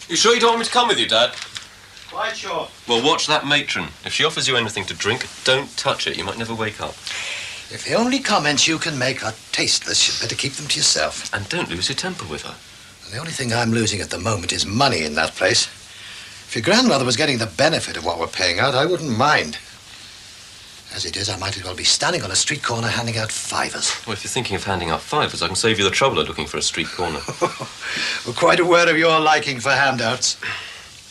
You sure you don't want me to come with you, Dad? Quite sure. Well, watch that matron. If she offers you anything to drink, don't touch it. You might never wake up. If the only comments you can make are tasteless, you'd better keep them to yourself. And don't lose your temper with her. The only thing I'm losing at the moment is money in that place. If your grandmother was getting the benefit of what we're paying out, I wouldn't mind. As it is, I might as well be standing on a street corner handing out fivers. Well, if you're thinking of handing out fivers, I can save you the trouble of looking for a street corner. We're quite aware of your liking for handouts.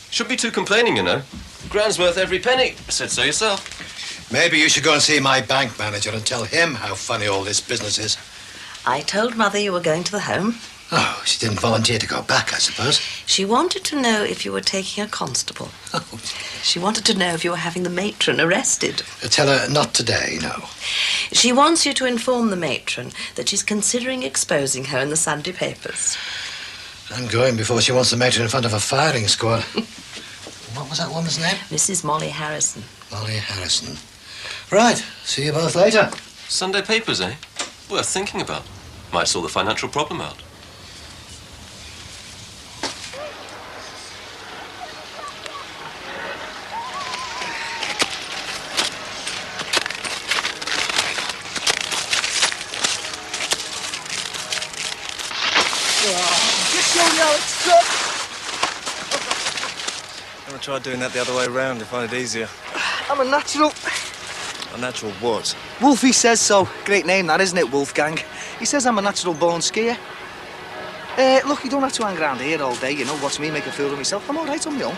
Shouldn't be too complaining, you know. Grand's worth every penny. Said so yourself. Maybe you should go and see my bank manager and tell him how funny all this business is. I told Mother you were going to the home. Oh, she didn't volunteer to go back, I suppose. She wanted to know if you were taking a constable. Oh. She wanted to know if you were having the matron arrested. Tell her not today, no. She wants you to inform the matron that she's considering exposing her in the Sunday papers. I'm going before she wants the matron in front of a firing squad. What was that woman's name? Mrs. Molly Harrison. Molly Harrison. Right, see you both later. Sunday papers, eh? Worth thinking about. Might sort the financial problem out. I'm gonna try doing that the other way around to find it easier. I'm a natural. A natural what? Wolfie says so. Great name that, isn't it, Wolfgang? He says I'm a natural born skier. Look, you don't have to hang around here all day, you know, watch me make a fool of myself. I'm all right on my own.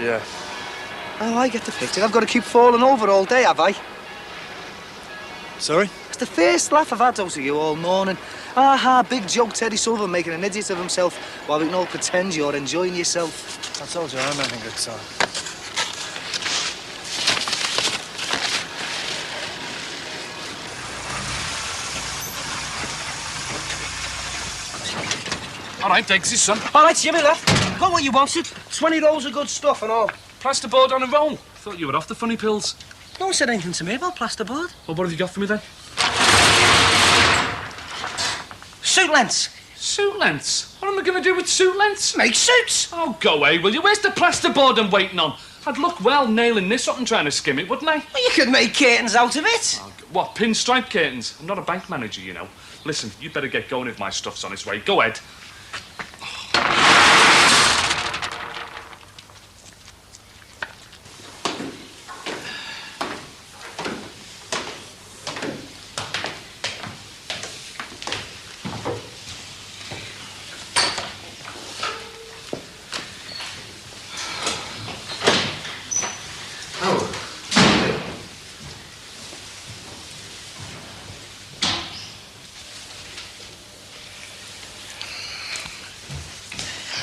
Yeah. Oh, I get the picture. I've got to keep falling over all day, have I? Sorry? It's the first laugh I've had out of you all morning. Aha, big joke, Teddy Sullivan making an idiot of himself while we can all pretend you're enjoying yourself. I told you I'm having a good time. All right, Deggsy, son. All right, Jimmy, left. Got what you wanted. 20 rolls of good stuff and all. Plasterboard on a roll. Thought you were off the funny pills. No one said anything to me about plasterboard. Well, what have you got for me then? Suit lengths. Suit lengths? What am I going to do with suit lengths? Make suits. Oh, go away, will you? Where's the plasterboard I'm waiting on? I'd look well nailing this up and trying to skim it, wouldn't I? Well, you could make curtains out of it. Oh, what, pinstripe curtains? I'm not a bank manager, you know. Listen, you'd better get going if my stuff's on its way. Go ahead.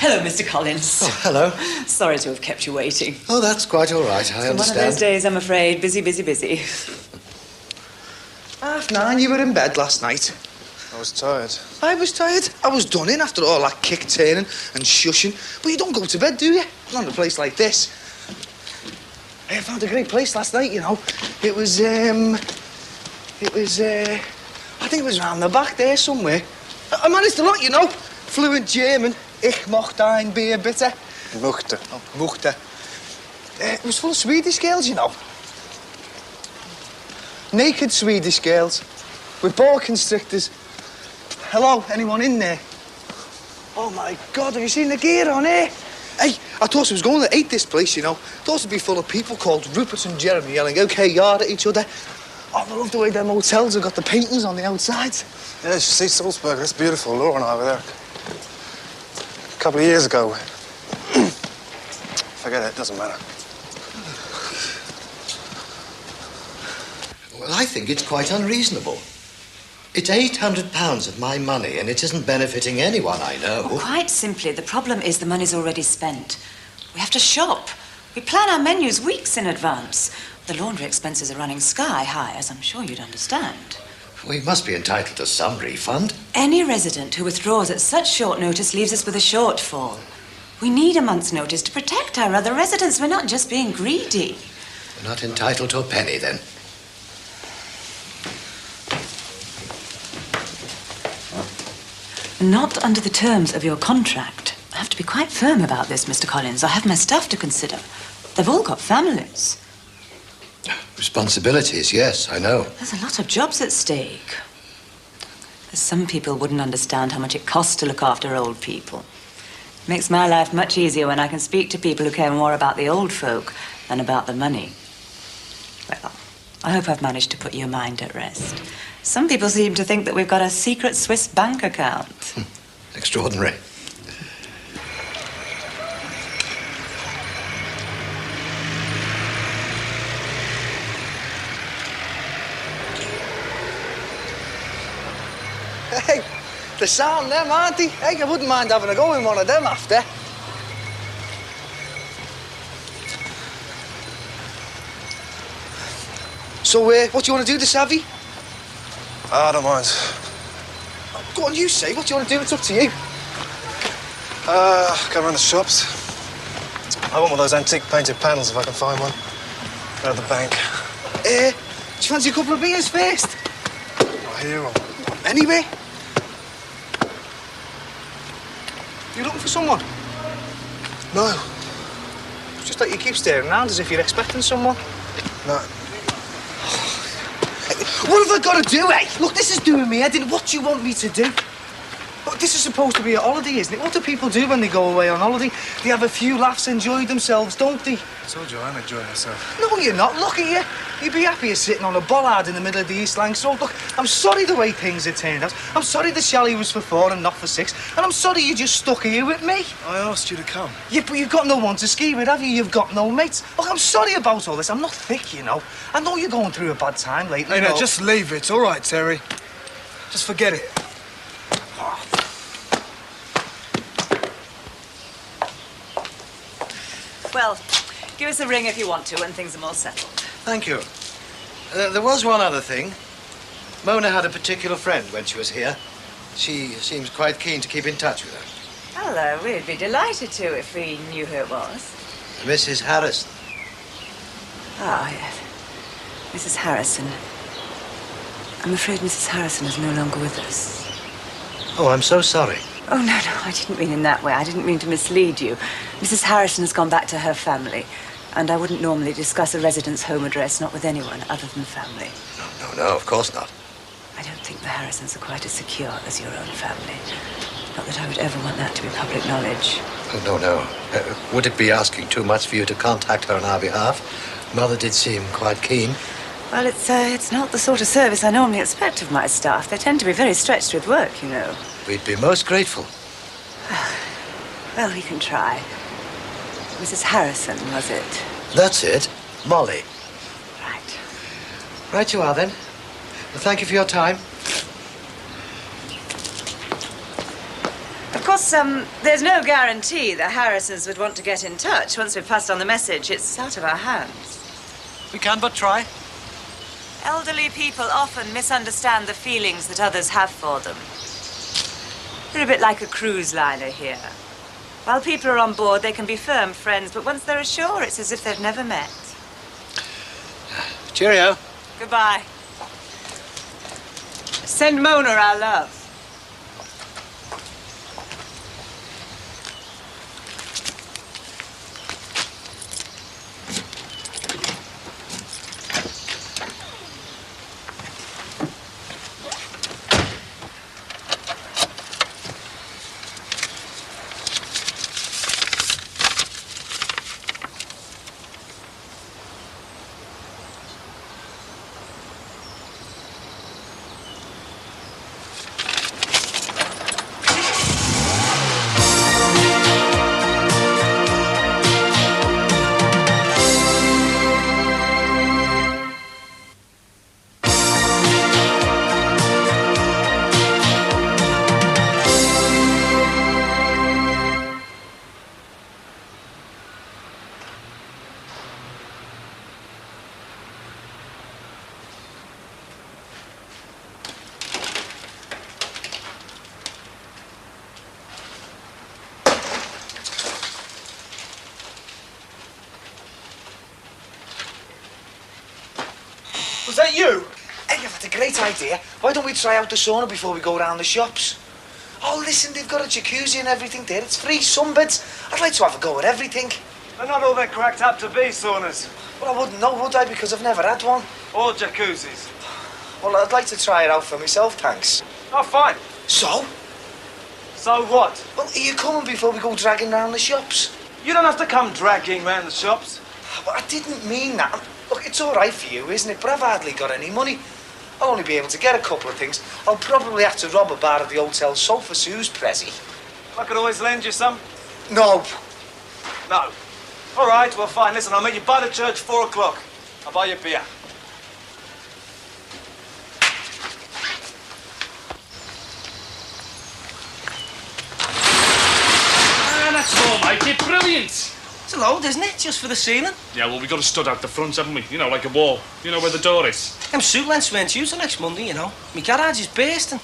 Hello, Mr. Collins. Oh, hello. Sorry to have kept you waiting. Oh, that's quite all right. I understand. One of those days, I'm afraid. Busy, busy, busy. 9:30, you were in bed last night. I was tired. I was tired. I was done in after all that kick-turning and shushing. But you don't go to bed, do you? Not in a place like this. I found a great place last night, you know. It was, I think it was round the back there somewhere. I managed a lot, you know. Fluent German. Ich mochte ein Bier, bitte. Mochte. Oh, mochte. It was full of Swedish girls, you know. Naked Swedish girls with boa constrictors. Hello, anyone in there? Oh, my God, have you seen the gear on here? Hey, I thought I was going to hate this place, you know. Thought it'd be full of people called Rupert and Jeremy yelling, OK, yard at each other. Oh, I love the way them hotels have got the paintings on the outsides. Yeah, you should see Salzburg. It's beautiful. Laura and I were there a couple of years ago. Forget it. Doesn't matter. Well, I think it's quite unreasonable. It's £800 of my money, and it isn't benefiting anyone I know. Well, quite simply, the problem is the money's already spent. We have to shop. We plan our menus weeks in advance. The laundry expenses are running sky high, as I'm sure you'd understand. We must be entitled to some refund. Any resident who withdraws at such short notice leaves us with a shortfall. We need a month's notice to protect our other residents. We're not just being greedy. We're not entitled to a penny, then. Not under the terms of your contract. have to be quite firm about this, Mr. Collins. I have my staff to consider. They've all got families. Responsibilities, yes, I know. There's a lot of jobs at stake. Some people wouldn't understand how much it costs to look after old people. It makes my life much easier when I can speak to people who care more about the old folk than about the money. Well, I hope I've managed to put your mind at rest. Some people seem to think that we've got a secret Swiss bank account. Extraordinary. Hey, the sound them, aren't they? Hey, I wouldn't mind having a go in one of them after. So, what do you want to do, the savvy? I don't mind. Go on, you say. What do you want to do? It's up to you. Go around the shops. I want one of those antique painted panels if I can find one. Go to the bank. Do you fancy a couple of beers first? Not here or... Anyway. You looking for someone? No. Just like you keep staring around as if you're expecting someone. No. What have I got to do, eh? Look, this is doing me head in. What do you want me to do? Look, this is supposed to be a holiday, isn't it? What do people do when they go away on holiday? They have a few laughs, enjoy themselves, don't they? I told you I'm enjoying myself. No, you're not. Look at you. You'd be happier sitting on a bollard in the middle of the East Lancs Road. Look, I'm sorry the way things have turned out. I'm sorry the chalet was for 4 and not for 6. And I'm sorry you just stuck here with me. I asked you to come. Yeah, but you've got no one to ski with, have you? You've got no mates. Look, I'm sorry about all this. I'm not thick, you know. I know you're going through a bad time lately. Hey, you no, know. just leave it. All right, Terry. Just forget it. Well, give us a ring if you want to when things are more settled. Thank you. There was one other thing. Mona had a particular friend when she was here. She seems quite keen to keep in touch with her. Hello, we'd be delighted to if we knew who it was. Mrs. Harrison. Ah, yes. Mrs. Harrison. I'm afraid Mrs. Harrison is no longer with us. Oh, I'm so sorry. Oh, no, I didn't mean in that way. I didn't mean to mislead you. Mrs. Harrison has gone back to her family, and I wouldn't normally discuss a resident's home address, not with anyone other than family. No, of course not. I don't think the Harrisons are quite as secure as your own family. Not that I would ever want that to be public knowledge. Oh, no. Would it be asking too much for you to contact her on our behalf? Mother did seem quite keen. Well, it's not the sort of service I normally expect of my staff. They tend to be very stretched with work, you know. We'd be most grateful. Well, we can try. Mrs. Harrison, was it? That's it. Molly. Right. Right you are, then. Well, thank you for your time. Of course, there's no guarantee the Harrisons would want to get in touch. Once we've passed on the message, it's out of our hands. We can but try. Elderly people often misunderstand the feelings that others have for them. They're a bit like a cruise liner here. While people are on board, they can be firm friends, but once they're ashore, it's as if they've never met. Cheerio. Goodbye. Send Mona our love. Was that you? Hey, you've had a great idea. Why don't we try out the sauna before we go round the shops? Oh, listen, they've got a jacuzzi and everything there. It's free sunbeds. I'd like to have a go at everything. They're not all they're cracked up to be, saunas. Well, I wouldn't know, would I? Because I've never had one. Or jacuzzis. Well, I'd like to try it out for myself, thanks. Oh, fine. So? So what? Well, are you coming before we go dragging round the shops? You don't have to come dragging round the shops. But I didn't mean that. Look, it's all right for you, isn't it? But I've hardly got any money. I'll only be able to get a couple of things. I'll probably have to rob a bar at the hotel sofa Sue's Prezi. I could always lend you some. No. No. All right, well, fine. Listen, I'll meet you by the church 4 o'clock. I'll buy you beer. That's all, mate. It's brilliant. It's a load, isn't it? Just for the ceiling. Yeah, well, we got to stud out the front, haven't we? You know, like a wall. You know where the door is. Them suit lengths weren't used till next Monday, you know. My garage is bursting.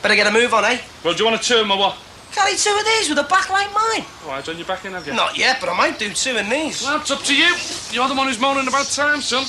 Better get a move on, eh? Well, do you want a turn or what? Carry 2 of these with a back like mine. All right, on your back in, have you? Not yet, but I might do 2 in these. Well, it's up to you. You're the one who's moaning about time, son.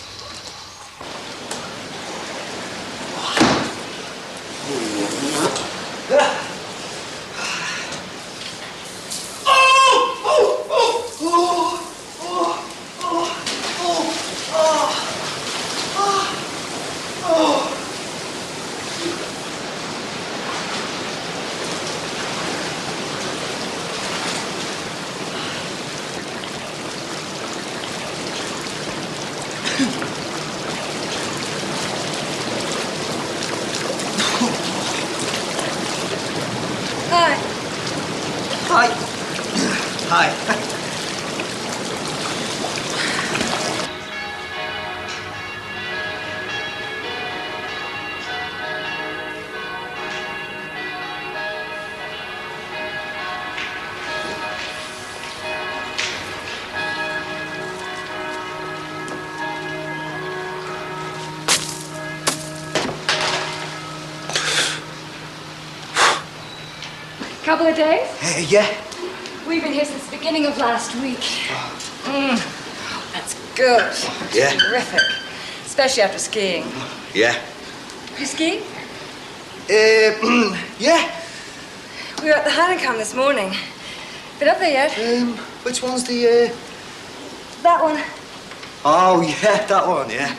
Hi. Hi. Hi. Couple of days? Yeah. We've been here since the beginning of last week. That's good. Yeah. Terrific. Especially after skiing. Yeah. You skiing? Yeah. We were at the Hanekom this morning. Been up there yet? Which one's the, That one. Oh, yeah, that one, yeah.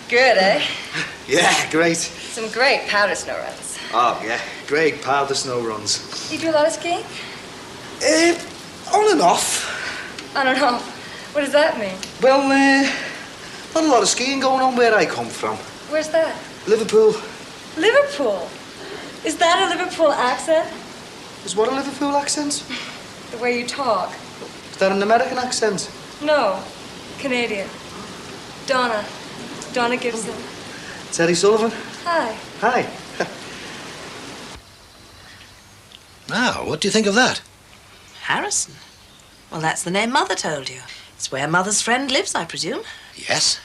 Good, eh? Yeah, great. Some great powder snow runs. Oh, yeah, great powder snow runs. You do a lot of skiing? On and off. I don't know. What does that mean? Well, not a lot of skiing going on where I come from. Where's that? Liverpool. Liverpool. Is that a Liverpool accent? Is what a Liverpool accent? The way you talk? Is that an American accent? No. Canadian. Donna. Donna Gibson. Terry Sullivan. Hi. Hi. Now, what do you think of that? Harrison? Well, that's the name Mother told you. It's where Mother's friend lives, I presume. Yes.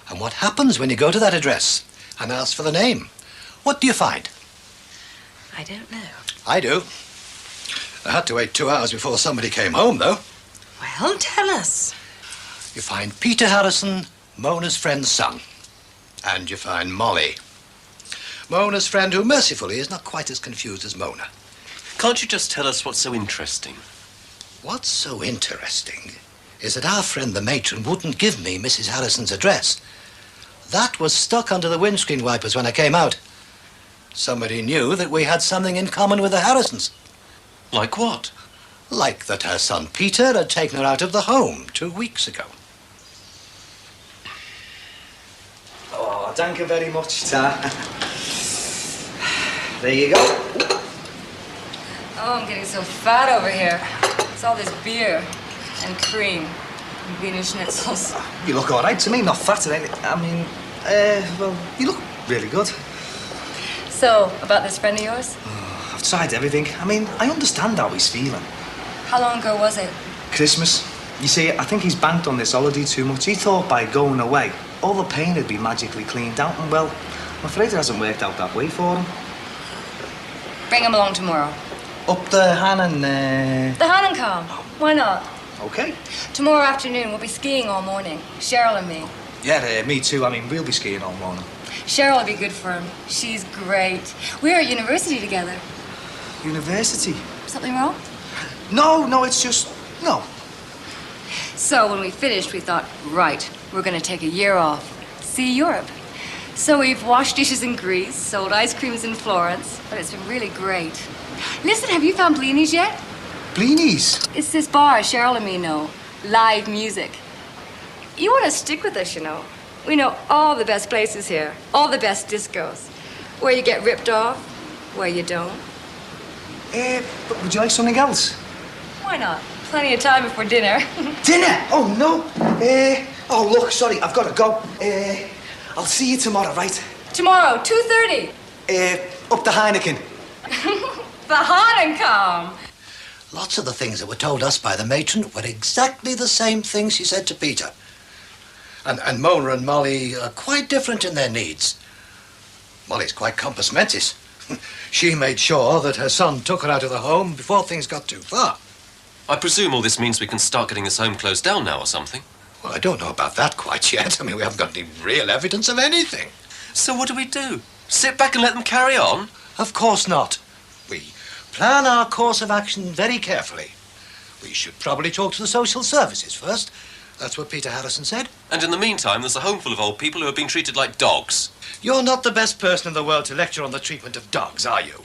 And what happens when you go to that address and ask for the name? What do you find? I don't know. I do. I had to wait 2 hours before somebody came home, though. Well, tell us. You find Peter Harrison, Mona's friend's son. And you find Molly. Mona's friend, who mercifully is not quite as confused as Mona. Can't you just tell us what's so interesting? What's so interesting is that our friend the matron wouldn't give me Mrs. Harrison's address. That was stuck under the windscreen wipers when I came out. Somebody knew that we had something in common with the Harrisons. Like what? Like that her son Peter had taken her out of the home 2 weeks ago. Oh, thank you very much, Ta. There you go. Oh, I'm getting so fat over here. It's all this beer and cream and Wiener Schnitzels. You look all right to me, not fat. I mean, well, you look really good. So, about this friend of yours? Oh, I've tried everything. I mean, I understand how he's feeling. How long ago was it? Christmas. You see, I think he's banked on this holiday too much. He thought by going away, all the pain would be magically cleaned out, and well, I'm afraid it hasn't worked out that way for him. Bring him along tomorrow. Up the Han The Hanekom. Why not? Okay. Tomorrow afternoon, we'll be skiing all morning. Cheryl and me. Yeah, me too. I mean, we'll be skiing all morning. Cheryl will be good for him. She's great. We were at university together. university. Something wrong? No, it's just... No. So when we finished, we thought, right, we're going to take a year off, see Europe. So we've washed dishes in Greece, sold ice creams in Florence, but it's been really great. Listen, have you found Blini's yet? Blini's? It's this bar Cheryl and me know, live music. You want to stick with us, you know. We know all the best places here, all the best discos. Where you get ripped off, where you don't. But would you like something else? Why not? Plenty of time before dinner. Dinner? Oh, no. Oh, look, sorry, I've got to go. I'll see you tomorrow, right? Tomorrow, 2:30. Up the Heineken. The Hahnenkamm. Lots of the things that were told us by the matron were exactly the same things she said to Peter. And Mona and Molly are quite different in their needs. Molly's quite compos mentis. She made sure that her son took her out of the home before things got too far. I presume all this means we can start getting this home closed down now or something. Well, I don't know about that quite yet. I mean, we haven't got any real evidence of anything. So what do? Sit back and let them carry on? Of course not. We plan our course of action very carefully. We should probably talk to the social services first. That's what Peter Harrison said. And in the meantime, there's a home full of old people who are being treated like dogs. You're not the best person in the world to lecture on the treatment of dogs, are you?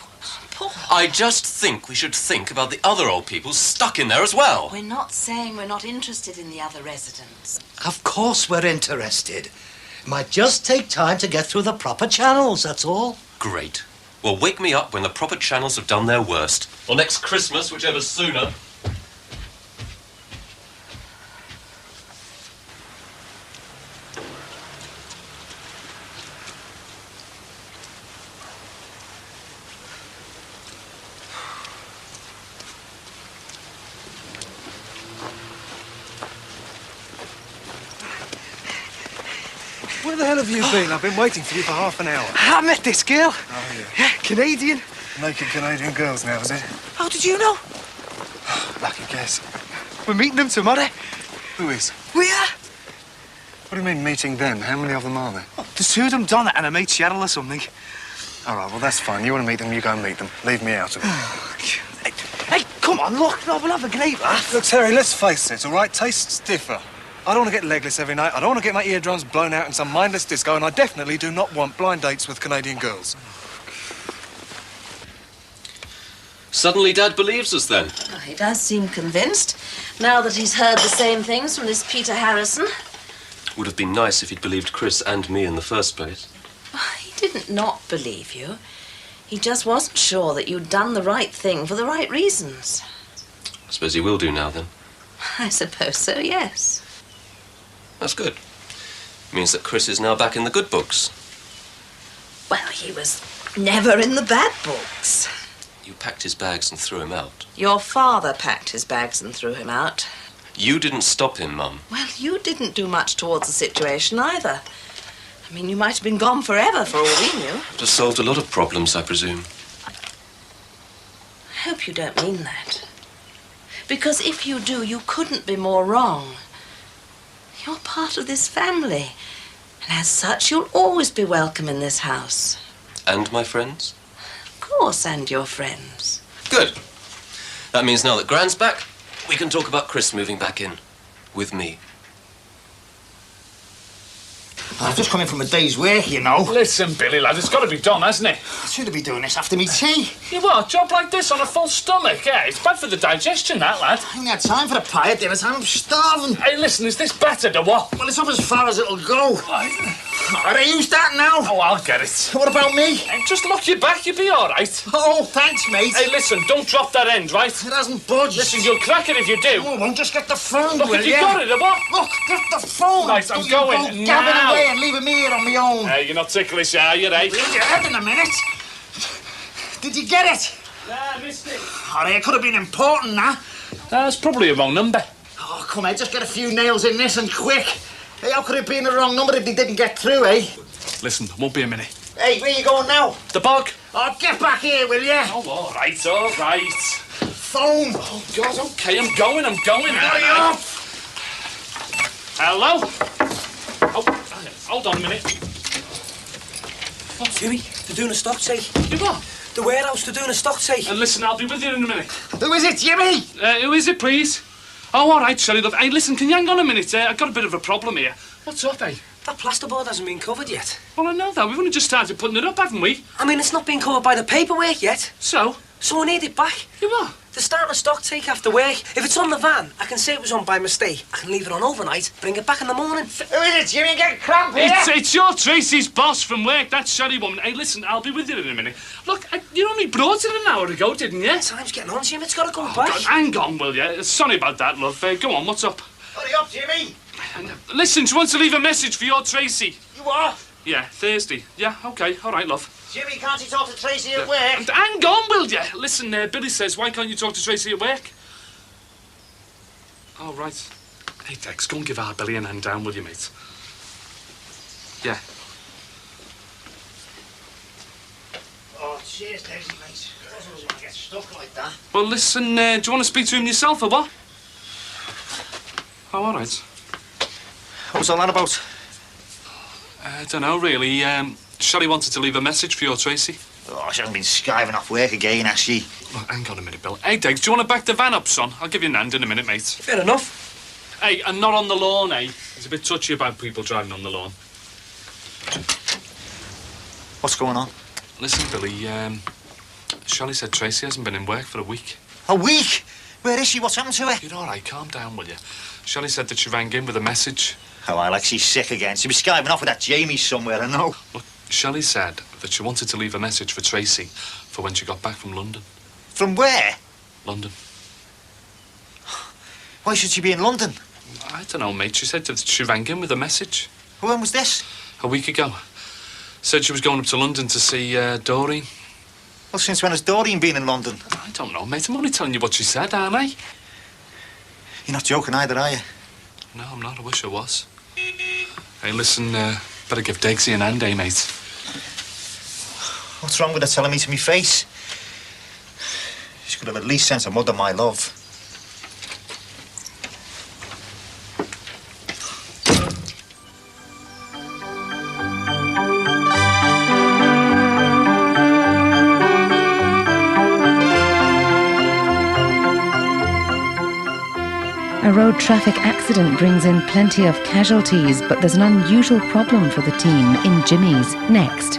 I just think we should think about the other old people stuck in there as well. We're not saying we're not interested in the other residents. Of course we're interested. It might just take time to get through the proper channels, that's all. Great. Well, wake me up when the proper channels have done their worst. Or next Christmas, whichever's sooner. Where the hell have you been? I've been waiting for you for half an hour. I met this girl. Oh, yeah. Yeah, Canadian. Naked Canadian girls now, is it? How did you know? Lucky guess. We're meeting them tomorrow. Who is? We are. What do you mean, meeting them? How many of them are there? Oh, there's two of them, Donna and a mate Cheryl or something. All right, well, that's fine. You want to meet them, you go and meet them. Leave me out of it. Hey, come on, look. No, we'll have a great laugh. Look, Terry, let's face it, all right? Tastes differ. I don't want to get legless every night. I don't want to get my eardrums blown out in some mindless disco, and I definitely do not want blind dates with Canadian girls. Suddenly Dad believes us then. Oh, he does seem convinced, now that he's heard the same things from this Peter Harrison. Would have been nice if he'd believed Chris and me in the first place. Oh, he didn't not believe you. He just wasn't sure that you'd done the right thing for the right reasons. I suppose he will do now then. I suppose so, yes. That's good. Means that Chris is now back in the good books. Well, he was never in the bad books. You packed his bags and threw him out. Your father packed his bags and threw him out. You didn't stop him, Mum. Well, you didn't do much towards the situation either. I mean, you might have been gone forever for all we knew. Just solved a lot of problems, I presume. I hope you don't mean that. Because if you do, you couldn't be more wrong. You're part of this family. And as such, you'll always be welcome in this house. And my friends? Of course, and your friends. Good. That means now that Gran's back, we can talk about Chris moving back in. With me. I've just come in from a day's work, you know. Listen, Billy, lad, it's got to be done, hasn't it? I should have been doing this after me tea. You what? A job like this on a full stomach, yeah? It's bad for the digestion, that, lad. I ain't had time for a pie at dinner time. I'm starving. Hey, listen, is this better to what? Well, it's up as far as it'll go. Are they used that now? Oh, I'll get it. What about me? Hey, just look your back, you'll be all right. Oh, thanks, mate. Hey, listen, don't drop that end, right? It hasn't budged. Listen, you'll crack it if you do. Oh, won't just get the phone, Look, will if you ya? got it, or what? Look, get the phone. Right, I'm Don't going you go gabbing now. away and leaving me here on my own. Hey, you're not ticklish, are you, eh? Leave your head in a minute. Did you get it? Nah, missed it. Oh, it could have been important, nah. That's probably a wrong number. Oh, come on, just get a few nails in this and quick. Hey, how could it be in the wrong number if they didn't get through, eh? Listen, won't be a minute. Hey, where you going now? The bog. Oh, get back here, will ya? Oh, all right, all right. Phone. Oh, God, OK, I'm going. Hurry up! Hello? Oh, hold on a minute. What, Huey? They're doing a stock take. You what? The warehouse, they're doing a stock take. And listen, I'll be with you in a minute. Who is it, Jimmy? Who is it, please? Oh, all right, Shelley, love. Hey, listen, can you hang on a minute? I've got a bit of a problem here. What's up, eh? That plasterboard hasn't been covered yet. Well, I know that. We've only just started putting it up, haven't we? I mean, it's not been covered by the paperwork yet. So? So I need it back. You what? They're starting a stock take after work. If it's on the van, I can say it was on by mistake. I can leave it on overnight, bring it back in the morning. Who is it, Jimmy? Get cramp here. It's your Tracy's boss from work, that Shelley woman. Hey, listen, I'll be with you in a minute. Look, you only brought it an hour ago, didn't you? Time's getting on, Jim. It's got to go back. God, hang on, will you? Sorry about that, love. Go on, what's up? Hurry up, Jimmy. Listen, she wants to leave a message for your Tracy. You what? Yeah, Thursday. Yeah, OK, all right, love. Jimmy, can't you talk to Tracy at work? And hang on, will you? Listen, Billy says, why can't you talk to Tracy at work? Oh, right. Hey, Dex, go and give our Billy an hand down, will you, mate? Yeah. Oh, cheers, Daisy, mate. I wasn't going to get stuck like that. Well, listen, do you want to speak to him yourself, or what? Oh, all right. What was all that about? I don't know, really. Shelley wanted to leave a message for your Tracy. Oh, she hasn't been skiving off work again, has she? Well, hang on a minute, Bill. Hey, Degs, do you want to back the van up, son? I'll give you an hand in a minute, mate. Fair enough. Hey, and not on the lawn, eh? It's a bit touchy about people driving on the lawn. What's going on? Listen, Billy, Shelley said Tracy hasn't been in work for a week. A week? Where is she? What's happened to her? You're all right, calm down, will you? Shelley said that she rang in with a message. Oh, I like she's sick again. She'll be skiving off with that Jamie somewhere, I know. Look, Shelley said that she wanted to leave a message for Tracy for when she got back from London. From where? London. Why should she be in London? I don't know, mate. She said that she rang in with a message. When was this? A week ago. Said she was going up to London to see Doreen. Well, since when has Doreen been in London? I don't know, mate. I'm only telling you what she said, aren't I? You're not joking either, are you? No, I'm not. I wish I was. Hey, listen, better give Degsy an hand, eh, mate? What's wrong with her telling me to me face? She could have at least sent her mother my love. A road traffic accident brings in plenty of casualties, but there's an unusual problem for the team in Jimmy's. Next.